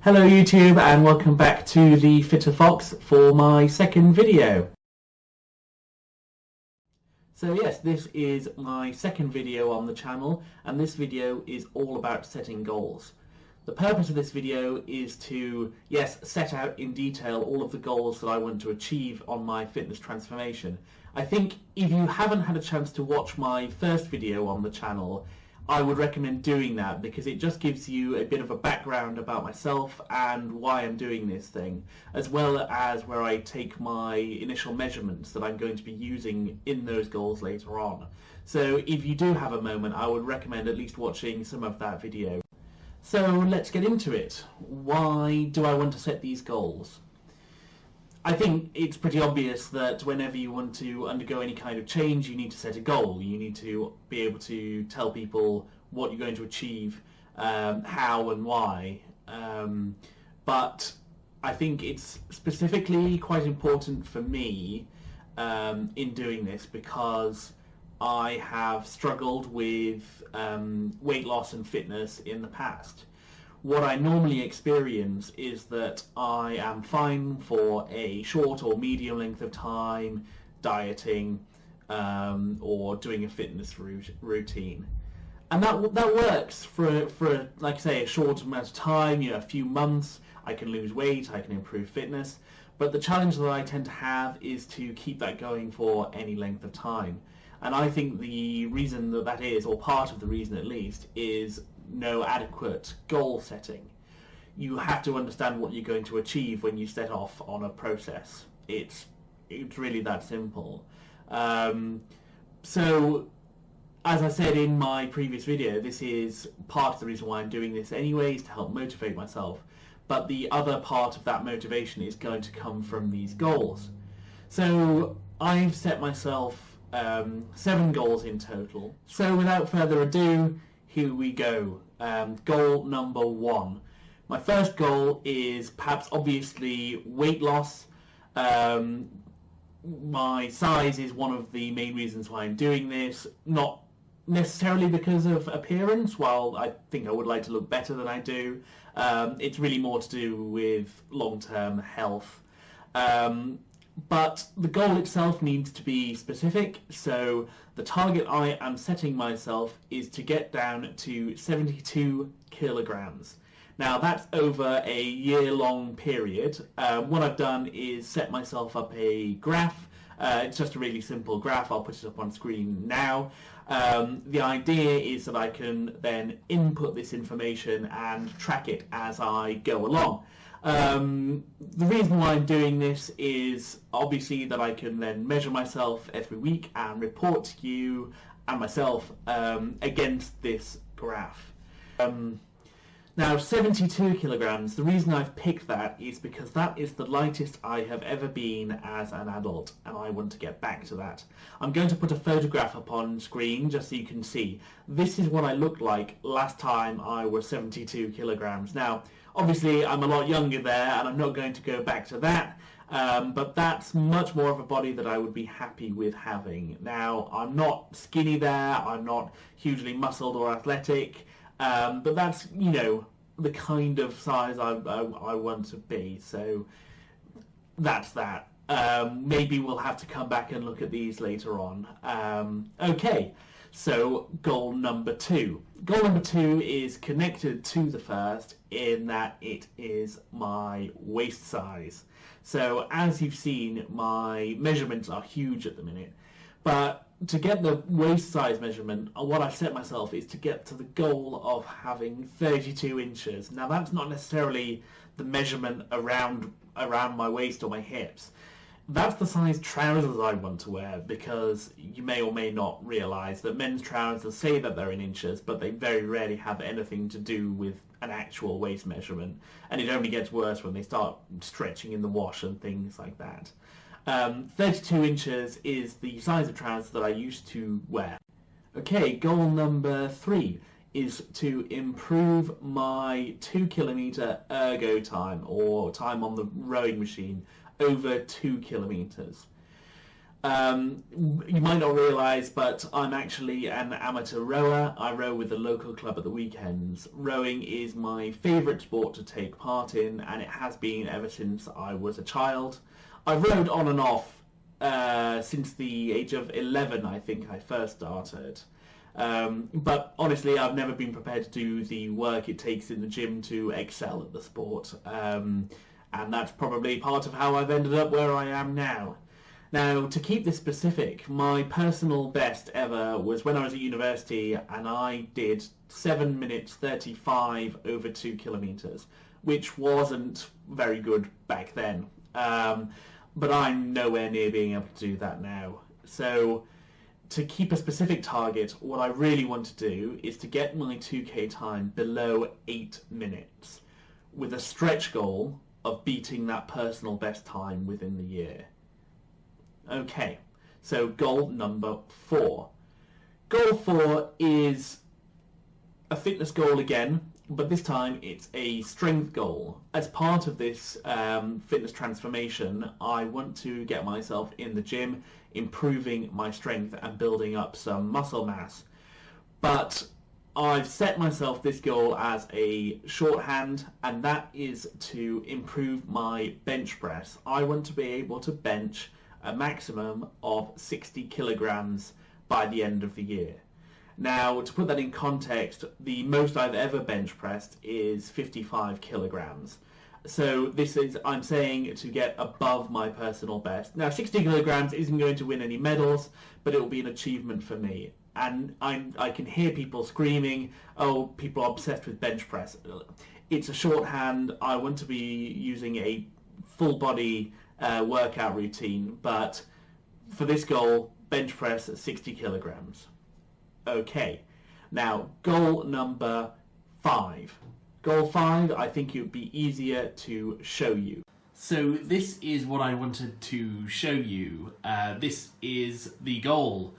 Hello YouTube and welcome back to the Fitter Fox for my second video. So yes, this is my second video on the channel and this video is all about setting goals. The purpose of this video is to, yes, set out in detail all of the goals that I want to achieve on my fitness transformation. I think if you haven't had a chance to watch my first video on the channel, I would recommend doing that because it just gives you a bit of a background about myself and why I'm doing this thing, as well as where I take my initial measurements that I'm going to be using in those goals later on. So if you do have a moment, I would recommend at least watching some of that video. So let's get into it. Why do I want to set these goals? I think it's pretty obvious that whenever you want to undergo any kind of change, you need to set a goal. You need to be able to tell people what you're going to achieve, how and why. But I think it's specifically quite important for me in doing this because I have struggled with weight loss and fitness in the past. What I normally experience is that I am fine for a short or medium length of time dieting or doing a fitness routine, and that works for like I say, a short amount of time, a few months. I can lose weight, I can improve fitness, but the challenge that I tend to have is to keep that going for any length of time. And I think the reason that is, or part of the reason at least, is no adequate goal setting. You have to understand what you're going to achieve when you set off on a process. It's really that simple. So, as I said in my previous video, this is part of the reason why I'm doing this anyway, is to help motivate myself. But the other part of that motivation is going to come from these goals. So I've set myself 7 goals in total. So without further ado, here we go. Goal number 1. My first goal is perhaps obviously weight loss. My size is one of the main reasons why I'm doing this, not necessarily because of appearance, while I think I would like to look better than I do. It's really more to do with long-term health. But the goal itself needs to be specific, so the target I am setting myself is to get down to 72 kilograms. Now that's over a year-long period. What I've done is set myself up a graph. It's just a really simple graph. I'll put it up on screen now. The idea is that I can then input this information and track it as I go along. The reason why I'm doing this is obviously that I can then measure myself every week and report to you and myself against this graph. Now 72 kilograms, the reason I've picked that is because that is the lightest I have ever been as an adult, and I want to get back to that. I'm going to put a photograph up on screen just so you can see. This is what I looked like last time I was 72 kilograms. Now obviously I'm a lot younger there and I'm not going to go back to that, but that's much more of a body that I would be happy with having. Now I'm not skinny there, I'm not hugely muscled or athletic, but that's, the kind of size I want to be, so that's that. Maybe we'll have to come back and look at these later on. Okay, so goal number 2. Goal number 2 is connected to the first in that it is my waist size. So as you've seen, my measurements are huge at the minute, but to get the waist size measurement, what I've set myself is to get to the goal of having 32 inches. Now that's not necessarily the measurement around my waist or my hips. That's the size trousers I want to wear, because you may or may not realise that men's trousers say that they're in inches, but they very rarely have anything to do with an actual waist measurement, and it only gets worse when they start stretching in the wash and things like that. 32 inches is the size of trousers that I used to wear. Okay, goal number 3 is to improve my 2 kilometre ergo time, or time on the rowing machine, over 2 kilometres. You might not realise, but I'm actually an amateur rower. I row with the local club at the weekends. Rowing is my favourite sport to take part in, and it has been ever since I was a child. I've rowed on and off since the age of 11, I think I first started. But honestly, I've never been prepared to do the work it takes in the gym to excel at the sport. And that's probably part of how I've ended up where I am now. Now, to keep this specific, my personal best ever was when I was at university, and I did 7 minutes 35 over 2 kilometres, which wasn't very good back then. But I'm nowhere near being able to do that now. So, to keep a specific target, what I really want to do is to get my 2K time below 8 minutes, with a stretch goal of beating that personal best time within the year. Okay, so goal number 4. Goal 4 is a fitness goal again, but this time it's a strength goal. As part of this fitness transformation, I want to get myself in the gym, improving my strength and building up some muscle mass. But I've set myself this goal as a shorthand, and that is to improve my bench press. I want to be able to bench a maximum of 60 kilograms by the end of the year. Now, to put that in context, the most I've ever bench pressed is 55 kilograms. So this is, I'm saying, to get above my personal best. Now, 60 kilograms isn't going to win any medals, but it will be an achievement for me. And I can hear people screaming, oh, people are obsessed with bench press. It's a shorthand. I want to be using a full body workout routine, but for this goal, bench press at 60 kilograms. Okay, now goal number 5. Goal 5, I think it would be easier to show you. So this is what I wanted to show you. This is the goal.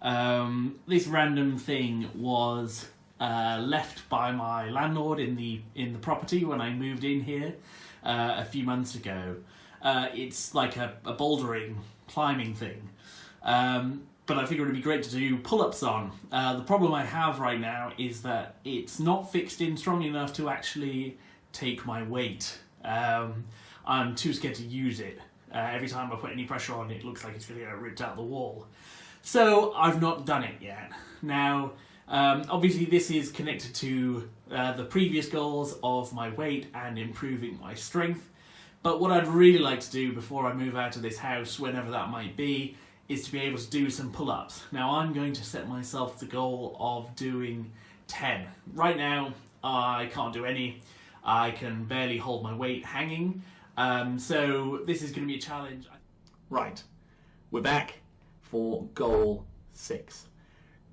This random thing was left by my landlord in the property when I moved in here a few months ago. It's like a bouldering, climbing thing. But I figured it'd be great to do pull-ups on. The problem I have right now is that it's not fixed in strong enough to actually take my weight. I'm too scared to use it. Every time I put any pressure on it, looks like it's going to get ripped out the wall. So I've not done it yet. Now, obviously this is connected to the previous goals of my weight and improving my strength. But what I'd really like to do before I move out of this house, whenever that might be, is to be able to do some pull-ups. Now I'm going to set myself the goal of doing 10. Right now I can't do any. I can barely hold my weight hanging. So this is going to be a challenge. Right, we're back for goal 6.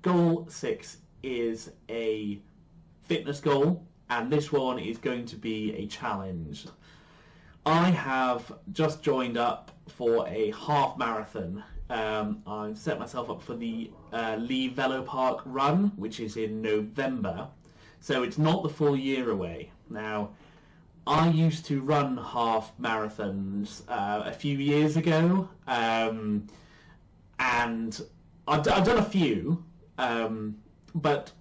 Goal 6 is a fitness goal, and this one is going to be a challenge. I have just joined up for a half marathon. I've set myself up for the Lee Velo Park run, which is in November, so it's not the full year away. Now, I used to run half marathons a few years ago, and I've done a few, but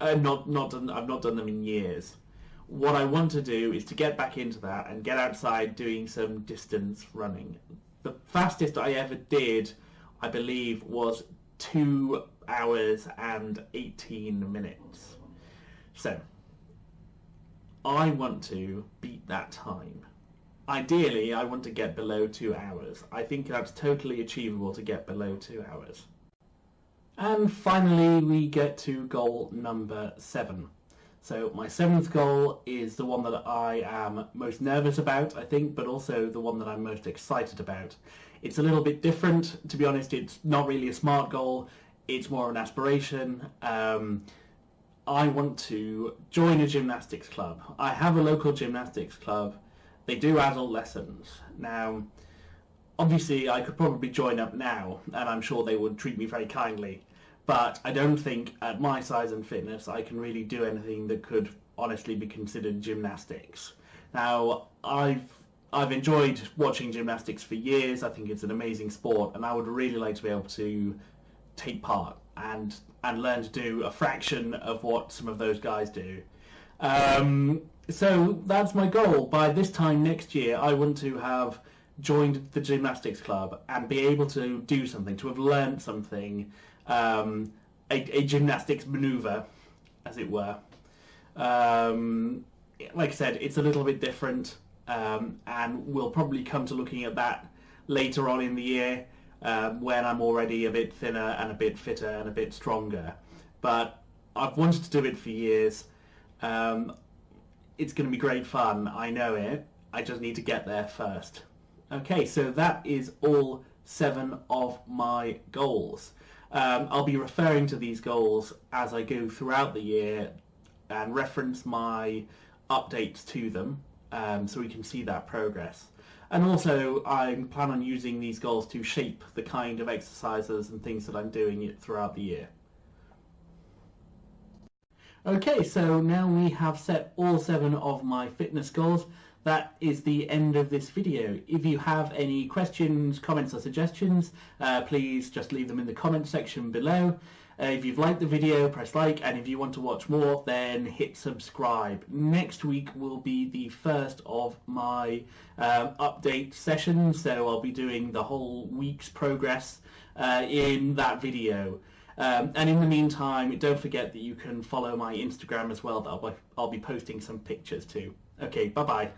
I've not done them in years. What I want to do is to get back into that and get outside doing some distance running. The fastest I ever did, I believe, was 2 hours and 18 minutes. So, I want to beat that time. Ideally, I want to get below 2 hours. I think that's totally achievable to get below 2 hours. And finally, we get to goal number 7. So my 7th goal is the one that I am most nervous about, I think, but also the one that I'm most excited about. It's a little bit different. To be honest, it's not really a SMART goal. It's more an aspiration. I want to join a gymnastics club. I have a local gymnastics club. They do adult lessons. Now, obviously, I could probably join up now, and I'm sure they would treat me very kindly. But I don't think at my size and fitness I can really do anything that could honestly be considered gymnastics. Now, I've I've enjoyed watching gymnastics for years. I think it's an amazing sport, and I would really like to be able to take part and learn to do a fraction of what some of those guys do. So that's my goal. By this time next year, I want to have joined the gymnastics club and be able to do something, to have learned something, a gymnastics maneuver, as it were. Like I said, it's a little bit different, and we'll probably come to looking at that later on in the year, when I'm already a bit thinner and a bit fitter and a bit stronger. But I've wanted to do it for years. It's going to be great fun, I know it. I just need to get there first. Okay, so that is all 7 of my goals. I'll be referring to these goals as I go throughout the year and reference my updates to them, so we can see that progress. And also, I plan on using these goals to shape the kind of exercises and things that I'm doing throughout the year. Okay, so now we have set all 7 of my fitness goals. That is the end of this video. If you have any questions, comments or suggestions, please just leave them in the comment section below. If you've liked the video, press like, and if you want to watch more, then hit subscribe. Next week will be the first of my update sessions, so I'll be doing the whole week's progress in that video. And in the meantime, don't forget that you can follow my Instagram as well. I'll be posting some pictures too. Okay, bye-bye.